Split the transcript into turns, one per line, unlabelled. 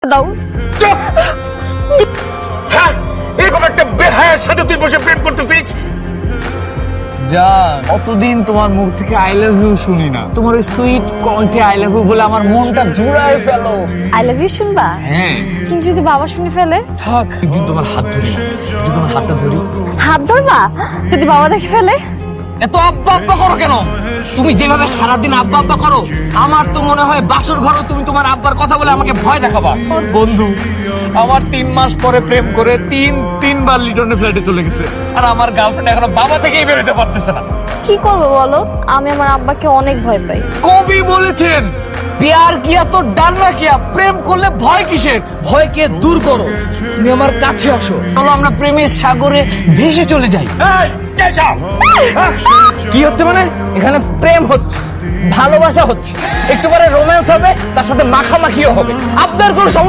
দাও।
চুপ! হ্যাঁ, এরকম একটা বেহায়ার সাথে তুই বসে প্রেম করতেছিস?
জান, কতদিন তোমার মুখ থেকে আই লাভ ইউ শুনি না। তোমার ওই সুইট কণ্ঠে আই লাভ ইউ বলে আমার মনটা জুড়ায় ফেলো।
আই লাভ ইউ শুনবা?
হ্যাঁ,
কিন্তু যদি বাবা শুনে ফেলে?
থাক, একদিন তোমার হাত ধরি না, একদিন তোমার হাতটা ধরি।
হাত ধরবা? যদি বাবা দেখে ফেলে?
এত আব্বা আব্বা করো কেন? তুমি যেভাবে সারাদিন আব্বা আব্বা করো, আমার তো মনে হয় বাসর ঘরে তুমি তোমার আব্বার কথা বলে আমাকে ভয় দেখাবা। বন্ধু, আমার 3 মাস পরে প্রেম করে তিনবার লিটনের ফ্ল্যাটে চলে গেছে, আর আমার গার্লফ্রেন্ড এখনো বাবা থেকেই বেরোতে পারতেছে না।
কি করবো বলো? আমি আমার আব্বাকে অনেক ভয় পাই।
কবি বলেছেন, প্যার কিয়া তো ডালনা কিয়া, প্রেম করলে ভয় কিসের? ভয়কে দূর করো, তুমি আমার কাছে আসো, চলো আমরা প্রেমের সাগরে ভেসে চলে যাই।
এই, এসব!
কি হচ্ছে মানে? এখানে প্রেম হচ্ছে, ভালোবাসা হচ্ছে, একটু পরে রোম্যান্স হবে, তার সাথে মাখামাখিও হবে। আপনার কোনো সমস্যা